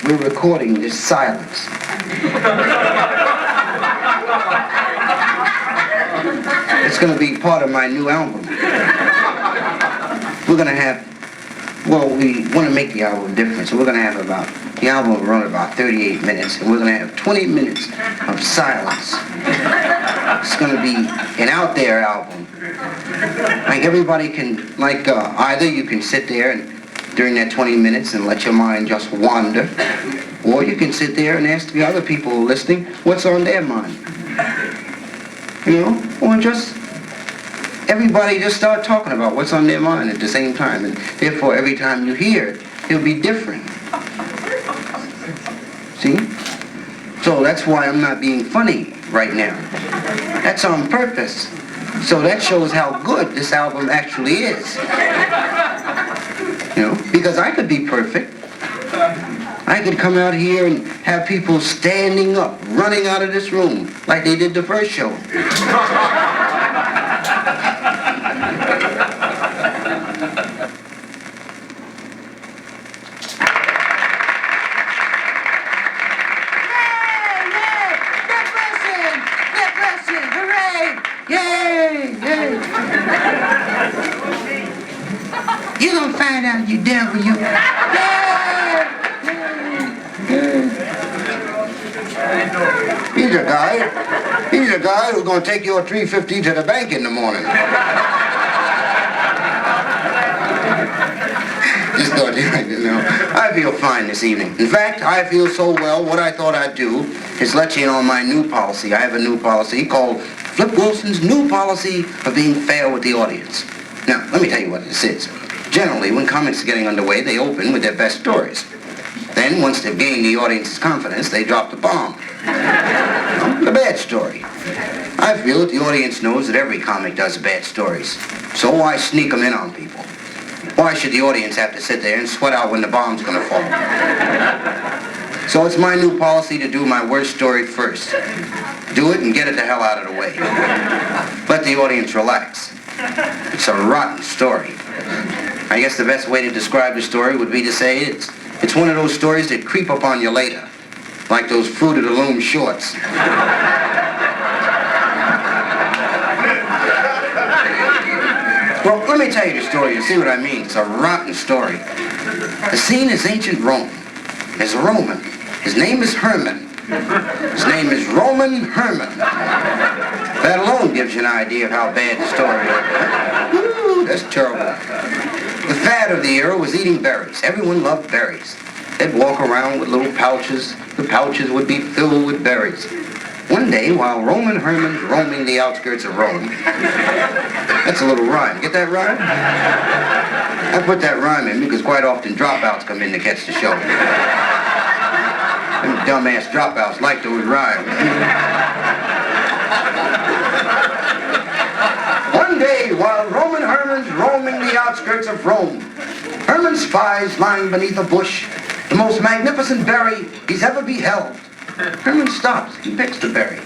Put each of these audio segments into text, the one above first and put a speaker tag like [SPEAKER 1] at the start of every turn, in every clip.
[SPEAKER 1] we're recording this silence. It's going to be part of my new album. We're going to have, well, we want to make the album different, so we're going to have the album will run about 38 minutes, and we're going to have 20 minutes of silence. It's going to be an out there album. Like everybody can, either you can sit there and during that 20 minutes and let your mind just wander, or you can sit there and ask the other people listening what's on their mind. You know, or just everybody just start talking about what's on their mind at the same time, and therefore every time you hear it, it'll be different. See? So that's why I'm not being funny right now. That's on purpose. So that shows how good this album actually is. You know, because I could be perfect. I could come out here and have people standing up, running out of this room like they did the first show. You're gonna find out, you devil, you. He's a guy who's gonna take your $3.50 to the bank in the morning. Just thought you like to know. I feel fine this evening. In fact, I feel so well, what I thought I'd do is let you in on my new policy. I have a new policy called Flip Wilson's new policy of being fair with the audience. Now, let me tell you what this is. Generally, when comics are getting underway, they open with their best stories. Then, once they've gained the audience's confidence, they drop the bomb. The bad story. I feel that the audience knows that every comic does bad stories. So why sneak them in on people? Why should the audience have to sit there and sweat out when the bomb's gonna fall? So it's my new policy to do my worst story first. Do it and get it the hell out of the way. Let the audience relax. It's a rotten story. I guess the best way to describe the story would be to say it's one of those stories that creep up on you later, like those Fruit of the Loom shorts. Well, let me tell you the story. You'll see what I mean. It's a rotten story. The scene is ancient Rome. There's a Roman. His name is Herman. His name is Roman Herman. That alone gives you an idea of how bad the story is. Woo, that's terrible. The fad of the era was eating berries. Everyone loved berries. They'd walk around with little pouches. The pouches would be filled with berries. One day, while Roman Herman's roaming the outskirts of Rome, that's a little rhyme. Get that rhyme? I put that rhyme in because quite often dropouts come in to catch the show. Them dumbass dropouts like those rhymes. One day, while Roman Herman's roaming the outskirts of Rome, Herman spies lying beneath a bush the most magnificent berry he's ever beheld. Herman stops. He picks the berry.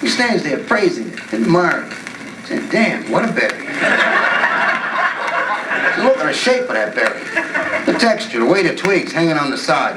[SPEAKER 1] He stands there praising it, admiring it. He said, damn, what a berry. Look at the shape of that berry. The texture, the way the twigs hanging on the side.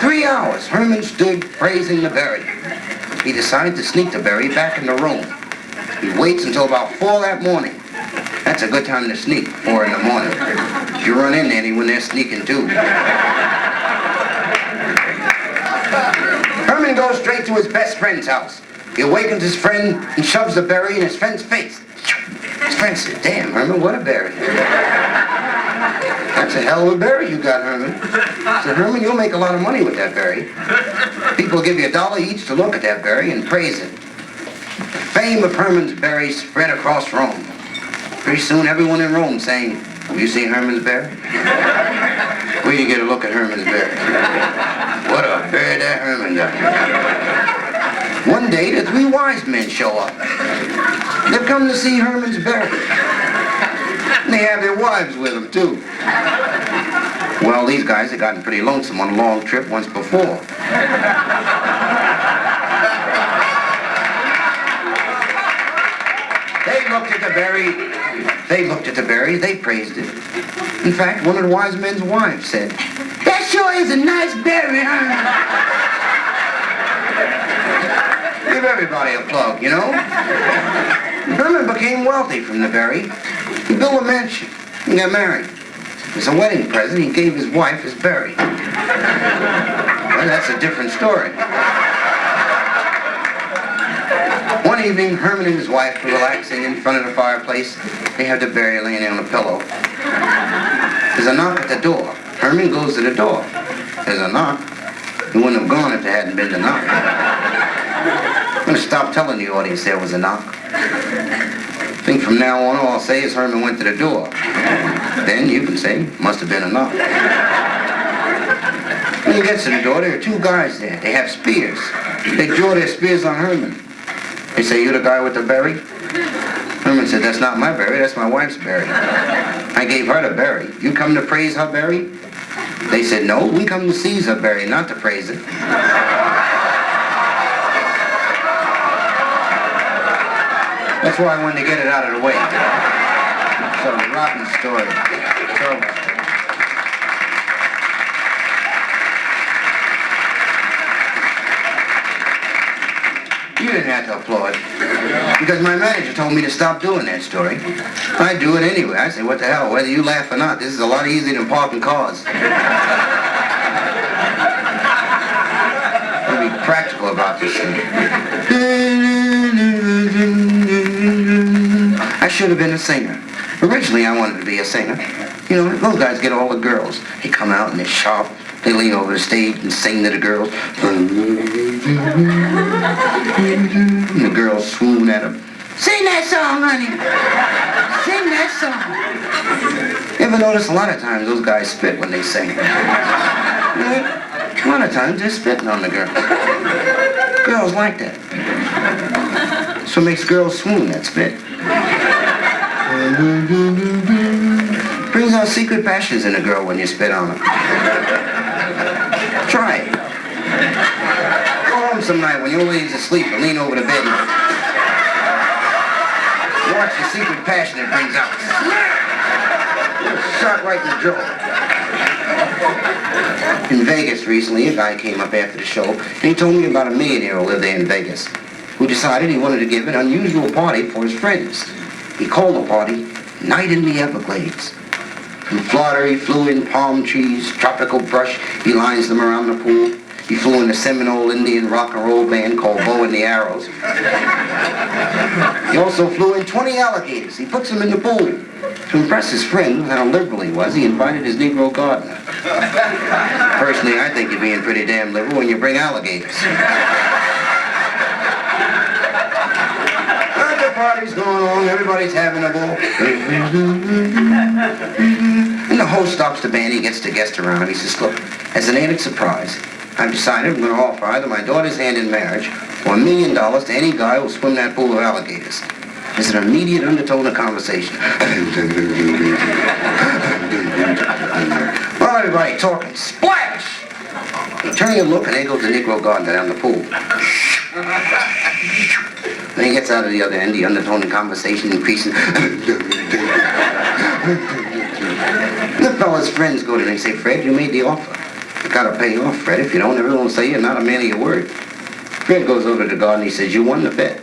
[SPEAKER 1] 3 hours, Herman stood praising the berry. He decided to sneak the berry back into Rome. He waits until about 4 that morning. That's a good time to sneak, 4 in the morning. If you run into anyone, they're sneaking too. Herman goes straight to his best friend's house. He awakens his friend and shoves the berry in his friend's face. His friend said, damn, Herman, what a berry. That's a hell of a berry you got, Herman. So, Herman, you'll make a lot of money with that berry. People will give you $1 each to look at that berry and praise it. The fame of Herman's berry spread across Rome. Pretty soon, everyone in Rome saying, have you seen Herman's berry? Where do you get a look at Herman's berry? What a berry that Herman got. One day, the 3 wise men show up. They've come to see Herman's berry. And they have their wives with them, too. Well, these guys had gotten pretty lonesome on a long trip once before. They looked at the berry. They looked at the berry, they praised it. In fact, one of the wise men's wives said, "That sure is a nice berry, Herman." Give everybody a plug, you know? Herman became wealthy from the berry. He built a mansion and got married. As a wedding present, he gave his wife his berry. Well, that's a different story. One evening, Herman and his wife were relaxing in front of the fireplace. They had the berry laying on a pillow. There's a knock at the door. Herman goes to the door. There's a knock. He wouldn't have gone if there hadn't been the knock. I'm going to stop telling the audience there was a knock. I think from now on, all I'll say is Herman went to the door. Then you can say, must have been a knock. When he gets to the door, there are two guys there. They have spears. They draw their spears on Herman. They say, "You the guy with the berry?" Herman said, "That's not my berry, that's my wife's berry. I gave her the berry. You come to praise her berry?" They said, "No, we come to seize her berry, not to praise it." That's why I wanted to get it out of the way. It's a rotten story. Terrible. You didn't have to applaud, because my manager told me to stop doing that story. I do it anyway. I say, what the hell, whether you laugh or not, this is a lot easier than parking cars. I'll be practical about this thing. I should have been a singer. Originally, I wanted to be a singer. You know, those guys get all the girls. They come out and they're sharp. They lean over the stage and sing to the girls. And the girls swoon at them. "Sing that song, honey. Sing that song." You ever notice a lot of times those guys spit when they sing? You know, a lot of times they're spitting on the girls. Girls like that. So it makes girls swoon, that spit. Brings out secret passions in a girl when you spit on her. Try it. Go home some night when your lady's asleep and lean over the bed and watch the secret passion it brings out. Shot right in the jaw. In Vegas recently, a guy came up after the show and he told me about a millionaire who lived there in Vegas who decided he wanted to give an unusual party for his friends. He called the party Night in the Everglades. From Florida, he flew in palm trees, tropical brush. He lines them around the pool. He flew in a Seminole Indian rock and roll band called Bow and the Arrows. He also flew in 20 alligators. He puts them in the pool. To impress his friend with how liberal he was, he invited his Negro gardener. Personally, I think you're being pretty damn liberal when you bring alligators. The party's going on, everybody's having a ball. And the host stops the band, he gets the guests around. He says, "Look, as an added surprise, I've decided I'm going to offer either my daughter's hand in marriage or $1 million to any guy who'll swim that pool of alligators." There's an immediate undertone of conversation. Well, everybody talking. Splash! You turn your look and there goes the Negro gardener down the pool. When he gets out of the other end, the undertone of conversation increasing. The fella's friends go to him and say, "Fred, you made the offer. You gotta pay off, Fred. If you don't, everyone will say you're not a man of your word." Fred goes over to the garden and he says, "You won the bet.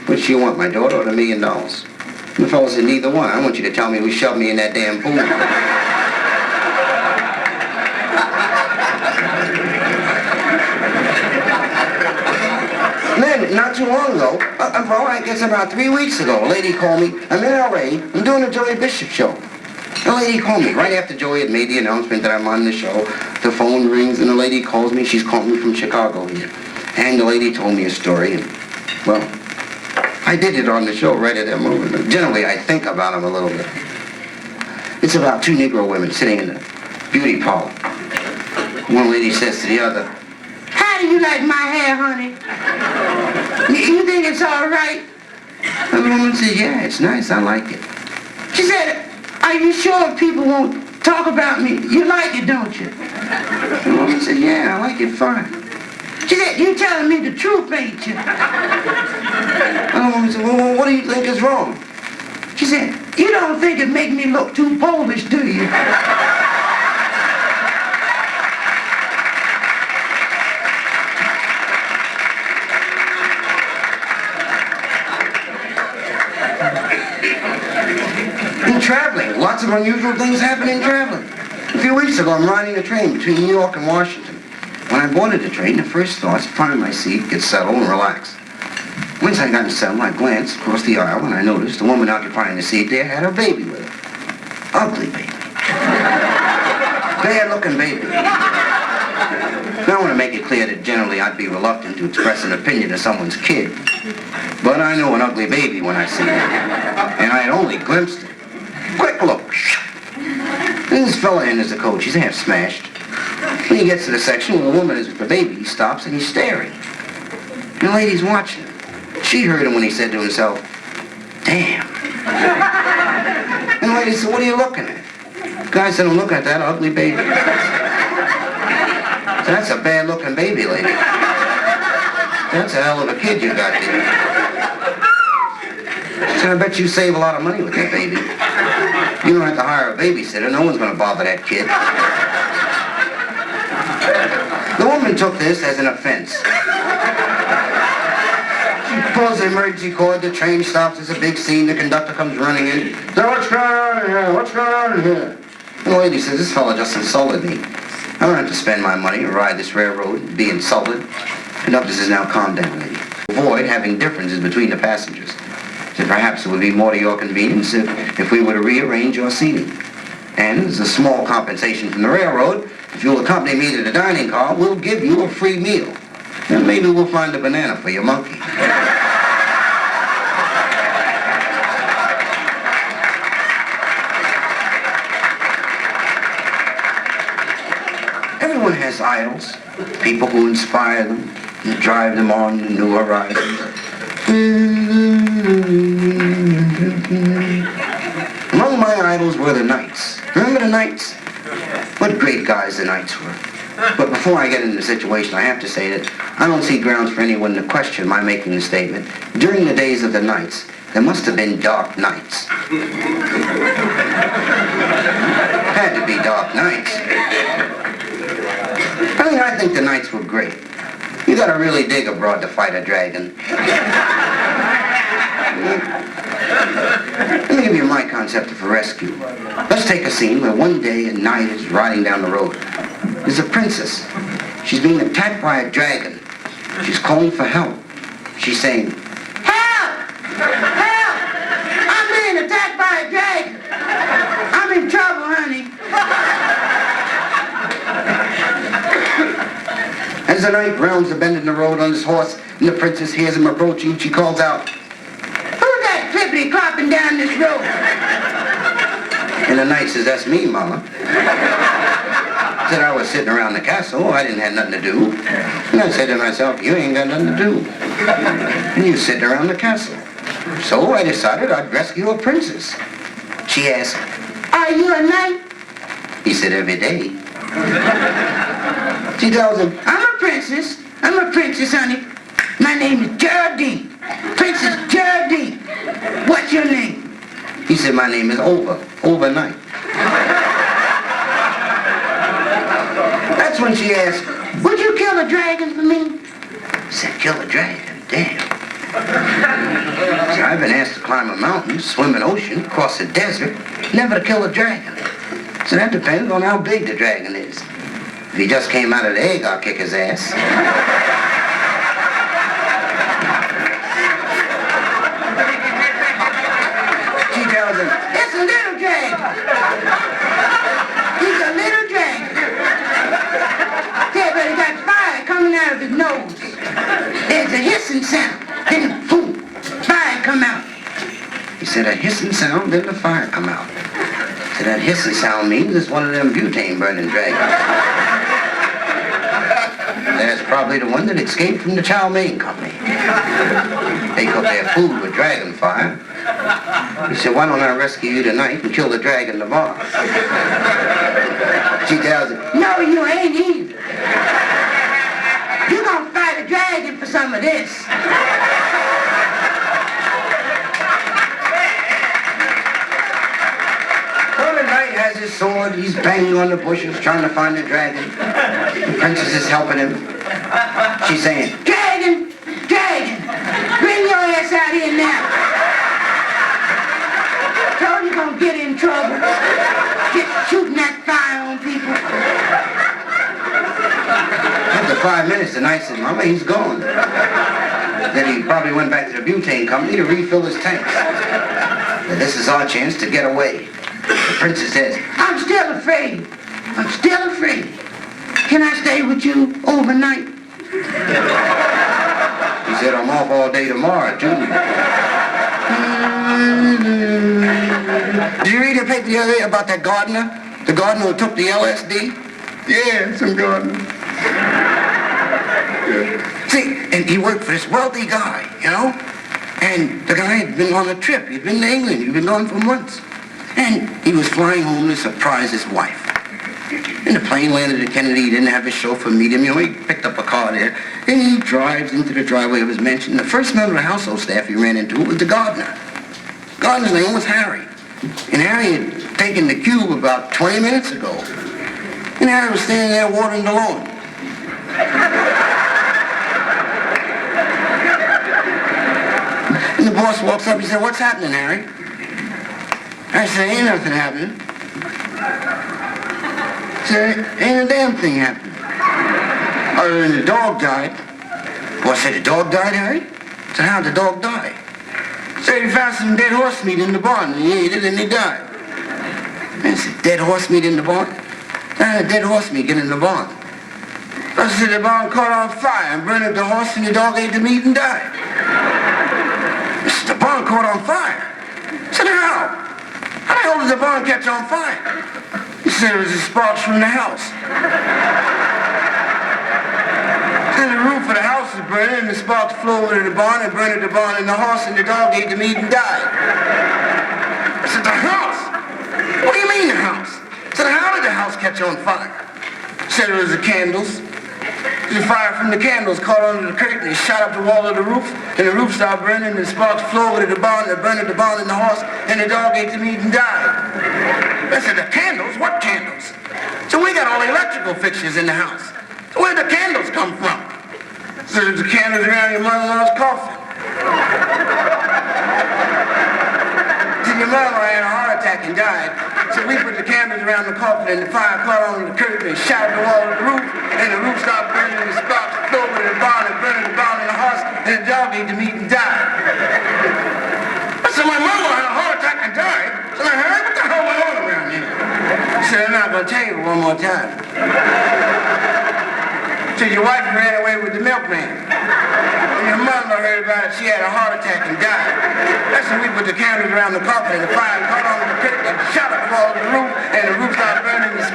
[SPEAKER 1] Which do you want, my daughter or the $1 million?" And the fella said, "Neither one. I want you to tell me who shoved me in that damn pool." Then, not too long ago, I guess about 3 weeks ago, a lady called me. I'm in L.A. I'm doing a Joey Bishop show. The lady called me right after Joey had made the announcement that I'm on the show. The phone rings and the lady calls me. She's calling me from Chicago here. And the lady told me a story. And, well, I did it on the show right at that moment. Generally, I think about them a little bit. It's about two Negro women sitting in a beauty parlor. One lady says to the other, "How do you like my hair, honey? You think it's all right?" The woman said, "Yeah, it's nice. I like it." She said, "Are you sure people won't talk about me? You like it, don't you?" The woman said, "Yeah, I like it fine." She said, "You telling me the truth, ain't you?" The woman said, "Well, what do you think is wrong?" She said, You don't think it make me look too Polish, do you? In traveling, lots of unusual things happen in traveling. A few weeks ago, I'm riding a train between New York and Washington. When I boarded the train, the first thought was to find my seat, get settled, and relax. Once I got settled, I glanced across the aisle and I noticed the woman occupying the seat there had her baby with her. Ugly baby. Bad-looking baby. Now, I want to make it clear that generally I'd be reluctant to express an opinion of someone's kid. But I know an ugly baby when I see it. And I had only glimpsed it. Quick look. Then this fella enters the coach. He's half smashed. When he gets to the section where the woman is with the baby, he stops and he's staring. And the lady's watching him. She heard him when he said to himself, "Damn." And the lady said, "What are you looking at?" The guy said, "I'm looking at that ugly baby." So that's a bad-looking baby, lady. That's a hell of a kid you got there. So I bet you save a lot of money with that baby. You don't have to hire a babysitter. No one's going to bother that kid. The woman took this as an offense. She pulls the emergency cord, the train stops, there's a big scene, the conductor comes running in. So what's going on in here? What's going on in here? And the lady says, "This fella just insulted me. I don't have to spend my money to ride this railroad and be insulted." The conductor says, "Now calm down, lady. Avoid having differences between the passengers. So perhaps it would be more to your convenience if we were to rearrange your seating. And as a small compensation from the railroad, if you'll accompany me to the dining car, we'll give you a free meal. And maybe we'll find a banana for your monkey." Everyone has idols, people who inspire them and drive them on to new horizons. Among my idols were the Knights. Remember the Knights? What great guys the Knights were. But before I get into the situation, I have to say that I don't see grounds for anyone to question my making the statement. During the days of the Knights, there must have been dark nights. Had to be dark nights. I think the Knights were great. You gotta really dig abroad to fight a dragon. Let me give you my concept of a rescue. Let's take a scene where one day a knight is riding down the road. There's a princess. She's being attacked by a dragon. She's calling for help. She's saying, "Help! Help! I'm being attacked by a dragon. I'm in trouble, honey." As the knight rounds the bend in the road on his horse, and the princess hears him approaching, she calls out, "Who's that clippity-clopping down this road?" And the knight says, "That's me, Mama." Said I was sitting around the castle. I didn't have nothing to do. And I said to myself, "You ain't got nothing to do. And you sitting around the castle." So I decided I'd rescue a princess. She asked, "Are you a knight?" He said, "Every day." She tells him, "I'm a princess. I'm a princess, honey. My name is Geraldine. Princess Geraldine. What's your name?" He said, "My name is Overnight." That's when she asked, "Would you kill a dragon for me?" I said, "Kill a dragon? Damn." So I've been asked to climb a mountain, swim an ocean, cross a desert, never to kill a dragon. So that depends on how big the dragon is. If he just came out of the egg, I'll kick his ass. She tells him, "It's a little dragon. He's a little dragon. Yeah, but he got fire coming out of his nose. There's a hissing sound. Then, boom, fire come out." He said, "A hissing sound, then the fire come out." So that hissing sound means it's one of them butane burning dragons. That's probably the one that escaped from the chow mein company. They cook their food with dragon fire. He said, "Why don't I rescue you tonight and kill the dragon tomorrow?" She tells him, "No, you ain't either. You're gonna fight a dragon for some of this." guy has his sword, he's banging on the bushes trying to find the dragon. The princess is helping him. She's saying, "Dragon! Dragon! Bring your ass out here now! Told you gonna get in trouble. Get shooting that fire on people." After 5 minutes, the knight said, "Mama, he's gone." Then he probably went back to the butane company to refill his tanks. But this is our chance to get away. The princess says, "I'm still afraid. I'm still afraid. Can I stay with you overnight?" He said, "I'm off all day tomorrow, too." Did you read the paper the other day about that gardener? The gardener who took the LSD? Yeah, some gardener. See, and he worked for this wealthy guy, you know? And the guy had been on a trip. He'd been to England. He'd been gone for months. And he was flying home to surprise his wife. And the plane landed at Kennedy. He didn't have his chauffeur meet him. You know, he picked up a car there. And he drives into the driveway of his mansion. The first member of the household staff he ran into was the gardener. The gardener's name was Harry. And Harry had taken the cube about 20 minutes ago. And Harry was standing there watering the lawn. And the boss walks up, he said, "What's happening, Harry?" I said, "Ain't nothing happening." He said, "Ain't a damn thing happening. Other than the dog died." Boss said, "The dog died, Harry?" I said, "How'd the dog die?" He said, "He found some dead horse meat in the barn, and he ate it, and he died." I said, "Dead horse meat in the barn?" "How did dead horse meat get in the barn?" I said, "The barn caught on fire and burned up the horse, and the dog ate the meat and died." I said, "The barn caught on fire?" I said, "How? How the hell did the barn catch on fire?" He said, "It was the sparks from the house." Then the roof of the house was burning, and the sparks flew over to the barn and burned the barn and the horse, and the dog ate the meat and died. I said, "The house? What do you mean the house?" I said, "How did the house catch on fire?" He said, "It was the candles. The fire from the candles caught onto the curtain and shot up the wall of the roof, and the roof started burning, and the sparks flew over to the barn and burned the barn and the horse, and the dog ate the meat and died." I said, "The candles? What candles?" So we got all the electrical fixtures in the house. So where'd the candles come from? So there's the candles around your mother-in-law's coffin. So your mother had a heart attack and died. So we put the candles around the coffin, and the fire caught on the curtain and shot up the wall of the roof, and the roof started burning, and the sparks flew over to the barn and burned the barn and the horse, and the dog ate the meat and died. I said, "My mother had a heart attack and died." So I heard, "What the hell went on around here?" He said, "I'm not going to tell you one more time." So your wife ran away with the milkman. And your mother heard about it. She had a heart attack and died. That's when we put the candles around the coffin, and the fire caught on the curtain and shot up the wall of the roof, and the roof started burning, and the